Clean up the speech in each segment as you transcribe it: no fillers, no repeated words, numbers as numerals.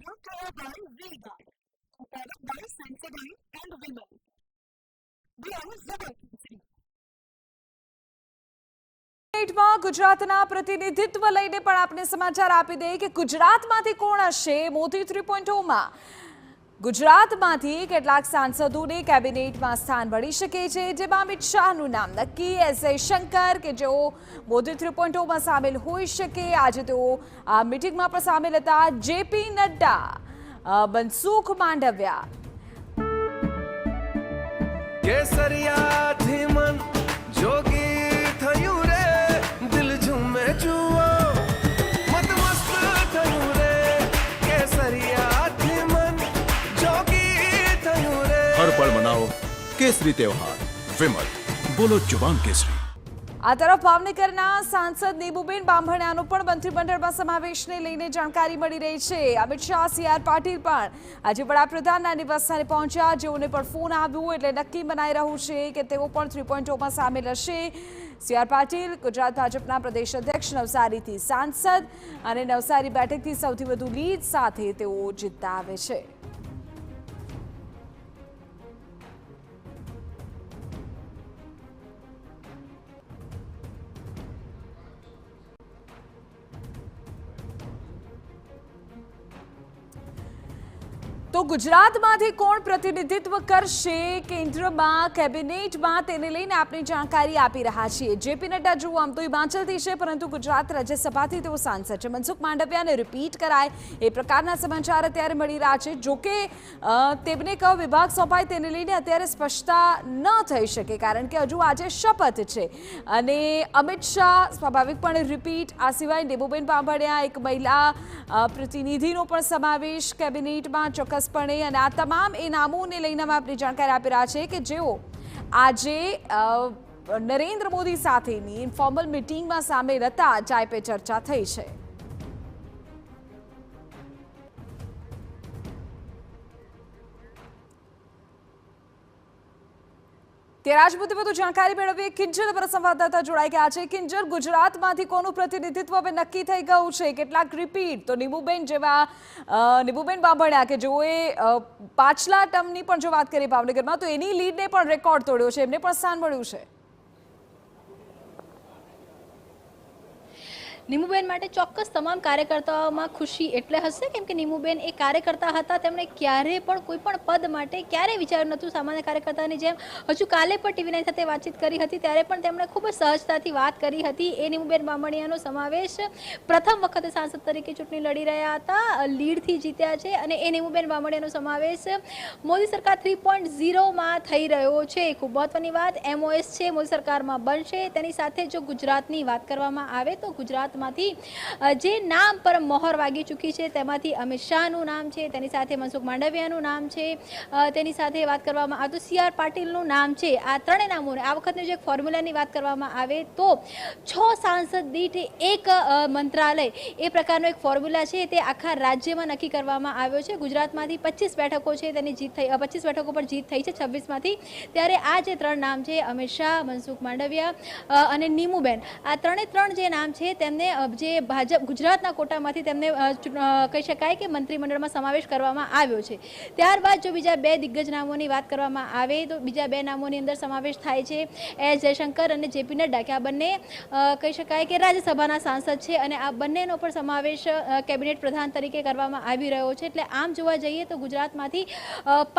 brought to you by Vega, a product by Sensodyne and Vimal. We are Zubal. ગુજરાતના પ્રતિનિધિત્વ લઈને પણ આપને સમાચાર આપી દે કે ગુજરાતમાંથી કોણ હશે મોદી 3.0માં ગુજરાતમાંથી કેટલાક સાંસદોને કેબિનેટમાં સ્થાન મળી શકે છે, જેમાં અમિત શાહનું નામ નક્કી, એસ જયશંકર કે જેઓ મોદી 3.0માં સામેલ હોઈ શકે. આજે તેઓ આ મીટિંગમાં પણ સામેલ હતા. જેપી નડ્ડા, મનસુખ માંડવિયા, કેસરિયાથી મન જોગી થયું રે, દિલ ઝૂમે જુઓ મત મસ્ત થયું રે, કેસરિયાથી મન જોગી થયું રે. हर पल मनाओ केसरी त्योहार. विमल, बोलो जुबान केसरी. આ તરફ ભાવનગરના સાંસદ નીબુબેન બાંભણિયાનો પણ મંત્રીમંડળમાં સમાવેશને લઈને જાણકારી મળી રહી છે. અમિત શાહ, સી.આર. પાટીલ પણ આજે વડાપ્રધાનના નિવાસસ્થાને પહોંચ્યા, જેઓને પણ ફોન આવ્યો એટલે નક્કી મનાઈ રહ્યું છે કે તેઓ પણ 3.0માં સામેલ હશે. સી.આર. પાટીલ ગુજરાત ભાજપના પ્રદેશ અધ્યક્ષ, નવસારીથી સાંસદ અને નવસારી બેઠકથી સૌથી વધુ લીડ સાથે તેઓ જીતતા આવે છે. તો ગુજરાતમાંથી કોણ પ્રતિનિધિત્વ કરશે કેન્દ્રમાં કેબિનેટમાં, તેને લઈને આપની જાણકારી આપી રહ્યા છીએ. જેપી નડ્ડા જુઓ આમ તો હિમાચલથી છે, પરંતુ ગુજરાત રાજ્યસભાથી તેઓ સાંસદ છે. મનસુખ માંડવિયાને રિપીટ કરાય એ પ્રકારના સમાચાર અત્યારે મળી રહ્યા છે. જોકે તેમને કયો વિભાગ સોંપાય તેને લઈને અત્યારે સ્પષ્ટતા ન થઈ શકે, કારણ કે હજુ આજે શપથ છે અને અમિત શાહ સ્વાભાવિકપણે રિપીટ. આ સિવાય નીબુબેન બાંભણિયા, એક મહિલા પ્રતિનિધિનો પણ સમાવેશ કેબિનેટમાં ચોક્કસ. અને આ તમામ એ નામોને લઈને આપની જાણકારી આપી રહ્યા છે કે જેઓ આજે નરેન્દ્ર મોદી સાથેની ઇન્ફોર્મલ મીટિંગમાં સામેલ હતા. ચાય પે ચર્ચા થઈ છે. ત્યારે આજ મુદ્દે વધુ જાણકારી મેળવીએ. કિંજલ પર સંવાદદાતા જોડાઈ ગયા છે. કિંજલ, ગુજરાતમાંથી કોનું પ્રતિનિધિત્વ હવે નક્કી થઈ ગયું છે? કેટલાક રિપીટ તો નીબુબેન બાંભણિયા કે જેઓએ પાછલા ટર્મની પણ જો વાત કરીએ ભાવનગરમાં, તો એની લીડને પણ રેકોર્ડ તોડ્યો છે, એમને પણ સ્થાન મળ્યું છે. નીમુબેન માટે ચોક્કસ તમામ કાર્યકર્તાઓમાં ખુશી એટલે હશે, કેમ કે નીમુબેન એ કાર્યકર્તા હતા. તેમણે ક્યારેય પણ કોઈ પણ પદ માટે ક્યારેય વિચાર્યું નહોતું સામાન્ય કાર્યકર્તાની જેમ. હજુ કાલે પણ TV9 સાથે વાતચીત કરી હતી ત્યારે પણ તેમણે ખૂબ જ સહજતાથી વાત કરી હતી. એ નીમુબેન બાંભણિયાનો સમાવેશ પ્રથમ વખતે સાંસદ તરીકે ચૂંટણી લડી રહ્યા હતા, લીડથી જીત્યા છે અને એ નીમુબેન બાંભણિયાનો સમાવેશ મોદી સરકાર 3.0માં થઈ રહ્યો છે. ખૂબ મહત્વની વાત, MOS છે મોદી સરકારમાં બનશે. તેની સાથે જો ગુજરાતની વાત કરવામાં આવે તો ગુજરાત જે નામ પર મહોર વાગી ચૂકી છે તેમાંથી અમિત શાહનું નામ છે, તેની સાથે મનસુખ માંડવિયાનું નામ છે, તેની સાથે વાત કરવામાં આવે તો સી.આર. પાટીલનું નામ છે. આ ત્રણેય નામોને આ વખતની જો એક ફોર્મ્યુલાની વાત કરવામાં આવે તો 6 સાંસદ દીઠ એક મંત્રાલય, એ પ્રકારનો એક ફોર્મ્યુલા છે તે આખા રાજ્યમાં નક્કી કરવામાં આવ્યો છે. ગુજરાતમાંથી 25 બેઠકો છે તેની જીત થઈ, 25 બેઠકો પર જીત થઈ છે 26માંથી. ત્યારે આ જે 3 નામ છે અમિત શાહ, મનસુખ માંડવિયા અને નીમુબેન, આ ત્રણ જે નામ છે તેમને જે ભાજપ ગુજરાતના કોટામાંથી તેમને કહી શકાય કે મંત્રીમંડળમાં સમાવેશ કરવામાં આવ્યો છે. ત્યારબાદ જો બીજા 2 દિગ્ગજ નામોની વાત કરવામાં આવે તો બીજા 2 નામોની અંદર સમાવેશ થાય છે એસ જયશંકર અને જેપી નડ્ડા, કે આ બંને કહી શકાય કે રાજ્યસભાના સાંસદ છે અને આ બંનેનો પણ સમાવેશ કેબિનેટ પ્રધાન તરીકે કરવામાં આવી રહ્યો છે. એટલે આમ જોવા જઈએ તો ગુજરાતમાંથી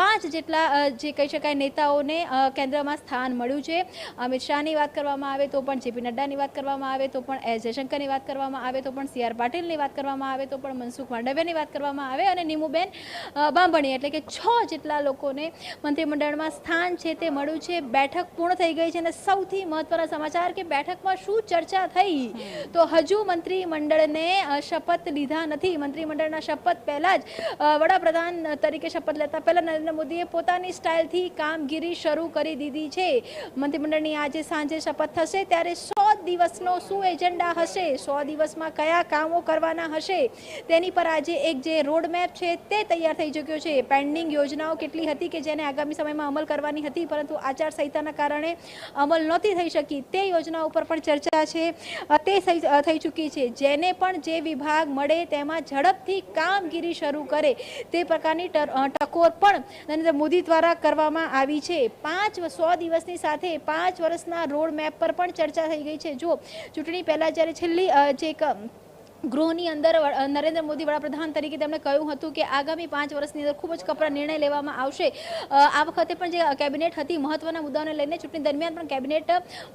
5 જેટલા જે કહી શકાય નેતાઓને કેન્દ્રમાં સ્થાન મળ્યું છે. અમિત શાહની વાત કરવામાં આવે તો પણ, જેપી નડ્ડાની વાત કરવામાં આવે તો પણ, એસ જયશંકરની વાત કરવામાં આવે તો પણ, સી.આર. પાટીલની વાત કરવામાં આવે તો પણ, મનસુખ માંડવિયાની વાત કરવામાં આવે અને નીમુબેન બાંભણિયા, એટલે કે 6 જેટલા લોકોને મંત્રીમંડળમાં સ્થાન છે તે મળ્યું છે. બેઠક પૂર્ણ થઈ ગઈ છે અને સૌથી મહત્વના સમાચાર કે બેઠકમાં શું ચર્ચા થઈ તો હજુ મંત્રીમંડળને શપથ લીધા નથી. મંત્રીમંડળના શપથ પહેલા જ વડાપ્રધાન તરીકે શપથ લેતા પહેલા નરેન્દ્ર મોદીએ પોતાની સ્ટાઇલથી કામગીરી શરૂ કરી દીધી છે. મંત્રીમંડળની આજે સાંજે શપથ થશે ત્યારે 100 દિવસનો શું એજન્ડા હશે, 100 દિવસમાં કયા કામો કરવાના હશે તેની પર આજે એક જે રોડ મેપ છે તે તૈયાર થઈ ચૂક્યો છે. પેન્ડિંગ યોજનાઓ કેટલી હતી કે જેને આગામી સમયમાં અમલ કરવાની હતી પરંતુ આચારસંહિતાના કારણે અમલ નહોતી થઈ શકી તે યોજનાઓ ઉપર પણ ચર્ચા છે તે થઈ ચૂકી છે. જેને પણ જે વિભાગ મળે તેમાં ઝડપથી કામગીરી શરૂ કરે તે પ્રકારની ટકોર પણ નરેન્દ્ર મોદી દ્વારા કરવામાં આવી છે. 100 દિવસની સાથે 5 વર્ષના રોડ મેપ પર પણ ચર્ચા થઈ ગઈ છે. જો ચૂંટણી પહેલા જ્યારે છેલ્લી જે એક ગૃહની અંદર નરેન્દ્ર મોદી વડાપ્રધાન તરીકે તેમણે કહ્યું હતું કે આગામી 5 વર્ષની અંદર ખૂબ જ કપરા નિર્ણય લેવામાં આવશે. આ વખતે પણ જે કેબિનેટ હતી મહત્વના મુદ્દાઓને લઈને ચૂંટણી દરમિયાન પણ કેબિનેટ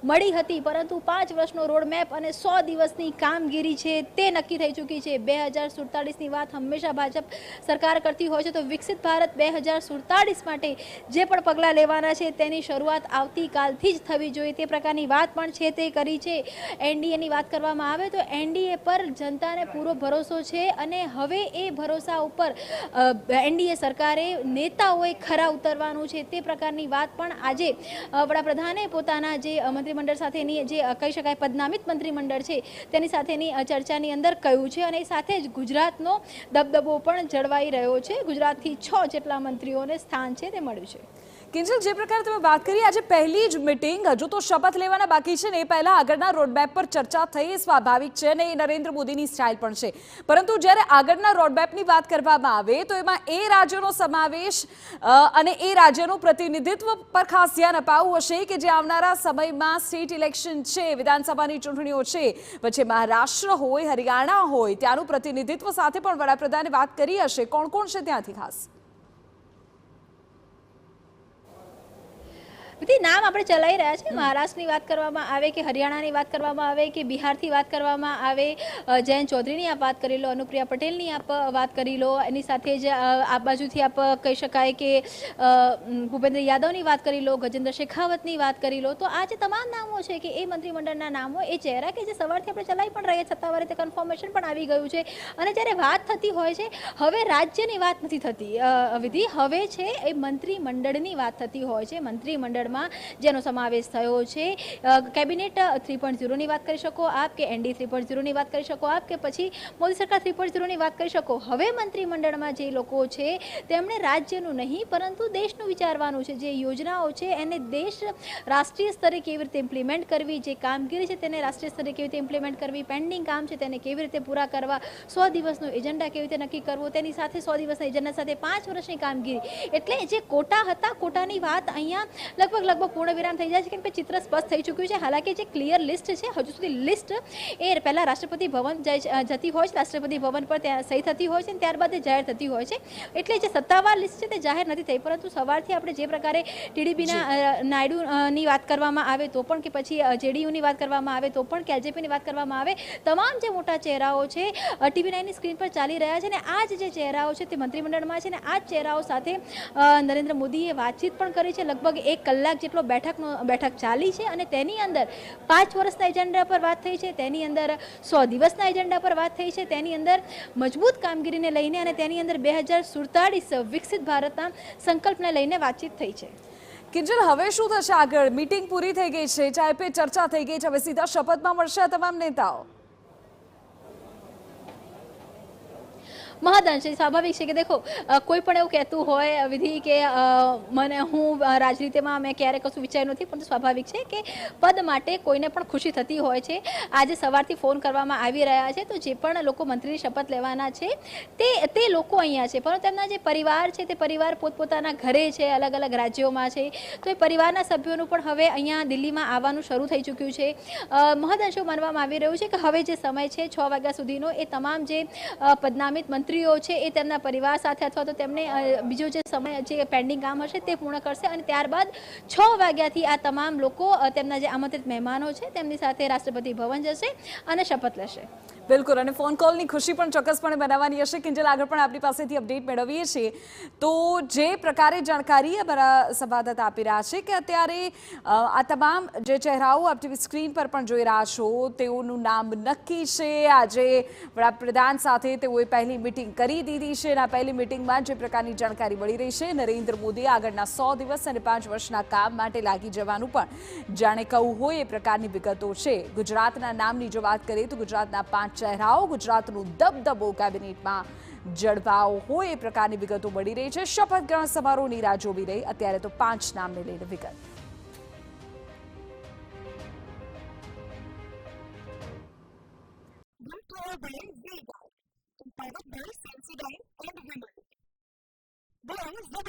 મળી હતી પરંતુ 5 વર્ષનો રોડ મેપ અને 100 દિવસની કામગીરી છે તે નક્કી થઈ ચૂકી છે. 2047ની વાત હંમેશા ભાજપ સરકાર કરતી હોય છે તો વિકસિત ભારત 2047 માટે જે પણ પગલાં લેવાના છે તેની શરૂઆત આવતીકાલથી જ થવી જોઈએ તે પ્રકારની વાત પણ છે તે કરી છે. એનડીએની વાત કરવામાં આવે તો એનડીએ પર જનતાને પૂરો ભરોસો છે અને હવે એ ભરોસા ઉપર એનડીએ સરકારે નેતાઓએ ખરા ઉતરવાનું છે તે પ્રકારની વાત પણ આજે વડાપ્રધાને પોતાના જે મંત્રીમંડળ સાથેની જે કહી શકાય પદનામિત મંત્રીમંડળ છે તેની સાથેની ચર્ચાની અંદર કહ્યું છે અને સાથે જ ગુજરાતનો દબદબો પણ જળવાઈ રહ્યો છે. ગુજરાતથી 6 જેટલા મંત્રીઓને સ્થાન છે તે મળ્યું છે. કિંજલ, જે પ્રકારે તમે વાત કરી આજે પહેલી જ મીટિંગ, હજુ તો શપથ લેવાના બાકી છે ને એ પહેલા આગળના રોડમેપ પર ચર્ચા થઈ સ્વાભાવિક છે અને એ નરેન્દ્ર મોદીની સ્ટાઇલ પણ છે. પરંતુ જ્યારે આગળના રોડમેપની વાત કરવામાં આવે તો એમાં એ રાજ્યોનો સમાવેશ અને એ રાજ્યનું પ્રતિનિધિત્વ પર ખાસ ધ્યાન અપાવવું હશે કે જે આવનારા સમયમાં સ્ટેટ ઇલેક્શન છે, વિધાનસભાની ચૂંટણીઓ છે, પછી મહારાષ્ટ્ર હોય, હરિયાણા હોય, ત્યાંનું પ્રતિનિધિત્વ સાથે પણ વડાપ્રધાને વાત કરી હશે. કોણ કોણ છે ત્યાંથી ખાસ? નામ આપણે ચલાવી રહ્યા છે. મહારાષ્ટ્રની વાત કરવામાં આવે કે હરિયાણાની વાત કરવામાં આવે કે બિહારથી વાત કરવામાં આવે, જયંત ચૌધરીની આપ વાત કરી લો, અનુપ્રિયા પટેલની આપ વાત કરી લો, એની સાથે જ આ બાજુથી આપ કહી શકાય કે ભૂપેન્દ્ર યાદવની વાત કરી લો, ગજેન્દ્ર શેખાવતની વાત કરી લો. તો આ જે તમામ નામો છે કે એ મંત્રીમંડળના નામો, એ ચહેરા કે જે સવારથી આપણે ચલાવી પણ રહીએ સત્તાવાર રીતે કન્ફર્મેશન પણ આવી ગયું છે. અને જ્યારે વાત થતી હોય છે હવે રાજ્યની વાત નથી થતી વિધિ, હવે છે એ મંત્રીમંડળની વાત થતી હોય છે. મંત્રીમંડળમાં જેનો સમાવેશ થયો છે કેબિનેટ 3.0ની વાત કરી શકો આપ કે એનડી 3.0ની વાત કરી શકો આપ કે પછી મોદી સરકાર 3.0ની વાત કરી શકો. હવે મંત્રીમંડળમાં જે લોકો છે તેમણે રાજ્યનું નહીં પરંતુ દેશનું વિચારવાનું છે. જે યોજનાઓ છે એને દેશ રાષ્ટ્રીય સ્તરે કેવી રીતે ઇમ્પ્લિમેન્ટ કરવી, જે કામગીરી છે તેને રાષ્ટ્રીય સ્તરે કેવી રીતે ઇમ્પ્લિમેન્ટ કરવી, પેન્ડિંગ કામ છે તેને કેવી રીતે પૂરા કરવા, 100 દિવસનો એજન્ડા કેવી રીતે નક્કી કરવો, તેની સાથે 100 દિવસના એજન્ડા સાથે 5 વર્ષની કામગીરી. એટલે જે કોટા હતા કોટાની વાત અહીંયા લગભગ પૂર્ણ વિરામ થઈ જાય છે કેમ કે ચિત્ર સ્પષ્ટ થઈ ચૂક્યું છે. હાલાકી જે ક્લિયર લિસ્ટ છે હજુ સુધી લિસ્ટ એ પહેલા રાષ્ટ્રપતિ ભવન જતી હોય છે, રાષ્ટ્રપતિ ભવન પર ત્યાં સહી થતી હોય છે અને ત્યારબાદ એ જાહેર થતી હોય છે. એટલે જે સત્તાવાર લિસ્ટ છે તે જાહેર નથી થઈ પરંતુ સવારથી આપણે જે પ્રકારે ટીડીપીના નાયડુની વાત કરવામાં આવે તો પણ કે પછી જેડીયુની વાત કરવામાં આવે તો પણ કે એલજેપીની વાત કરવામાં આવે, તમામ જે મોટા ચહેરાઓ છે TV9ની સ્ક્રીન પર ચાલી રહ્યા છે અને આ જે ચહેરાઓ છે તે મંત્રીમંડળમાં છે અને આ જ ચહેરાઓ સાથે નરેન્દ્ર મોદીએ વાતચીત પણ કરી છે. લગભગ 1 કલાક જેટલો બેઠક ચાલી છે અને તેની અંદર 5 વર્ષના એજન્ડા પર વાત થઈ છે, તેની અંદર 100 દિવસના એજન્ડા પર વાત થઈ છે, તેની અંદર મજબૂત કામગીરીને લઈને અને તેની અંદર 2047 વિકસિત ભારતના સંકલ્પને લઈને વાતચીત થઈ છે. કિંજલ, હવે શું થશે આગળ? મીટિંગ પૂરી થઈ ગઈ છે, ચાય પે ચર્ચા થઈ ગઈ છે, હવે સીધા શપથમાં મળશે આ તમામ નેતાઓ? મહદઅંશે સ્વાભાવિક છે કે દેખો કોઈ પણ એવું કહેતું હોય વિધિ કે મને હું રાજનીતિમાં મેં ક્યારે કશું વિચાર્યું નથી પરંતુ સ્વાભાવિક છે કે પદ માટે કોઈને પણ ખુશી થતી હોય છે. આજે સવારથી ફોન કરવામાં આવી રહ્યા છે તો જે પણ લોકો મંત્રીની શપથ લેવાના છે તે લોકો અહીંયા છે પરંતુ તેમના જે પરિવાર છે તે પરિવાર પોતપોતાના ઘરે છે, અલગ અલગ રાજ્યોમાં છે. તો એ પરિવારના સભ્યોનું પણ હવે અહીંયા દિલ્હીમાં આવવાનું શરૂ થઈ ચૂક્યું છે. મહદઅંશો માનવામાં આવી રહ્યું છે કે હવે જે સમય છે 6 વાગ્યા સુધીનો એ તમામ જે પદનામિત મંત્રીઓ છે એ તેમના પરિવાર સાથે અથવા તો તેમને બીજો જે સમય જે પેન્ડિંગ કામ હશે તે પૂર્ણ કરશે અને ત્યારબાદ 6 વાગ્યાથી આ તમામ લોકો તેમના જે આમંત્રિત મહેમાનો છે તેમની સાથે રાષ્ટ્રપતિ ભવન જશે અને શપથ લેશે. બિલકુલ, અને ફોન કોલની ખુશી પણ ચોક્કસપણે બનાવવાની હશે. કિંજલ, આગળ પણ આપણી પાસેથી અપડેટ મેળવીએ છીએ. તો જે પ્રકારે જાણકારી અમારા સંવાદદાતા આપી રહ્યા છે કે અત્યારે આ તમામ જે ચહેરાઓ આપ ટીવી સ્ક્રીન પર પણ જોઈ રહ્યા છો તેઓનું નામ નક્કી છે. આજે વડાપ્રધાન સાથે તેઓએ પહેલી મિટિંગ કરી દીધી છે અને આ પહેલી મિટિંગમાં જે પ્રકારની જાણકારી મળી રહી છે, નરેન્દ્ર મોદી આગળના 100 દિવસ અને 5 વર્ષના કામ માટે લાગી જવાનું પણ જાણે કહું હોય એ પ્રકારની વિગતો છે. ગુજરાતના નામની જો વાત કરીએ તો ગુજરાતના 5 ચહેરાઓ, ગુજરાતનું દબદબો કેબિનેટમાં જળવાઓ હોય એ પ્રકારની વિગતો મળી રહી છે. શપથ ગ્રહણ સમારોહની રાહ જોવી રહી. અત્યારે તો 5 નામને લઈને વિગત. Brought to you by Zebra, empowered by Sensodyne and Women. There is the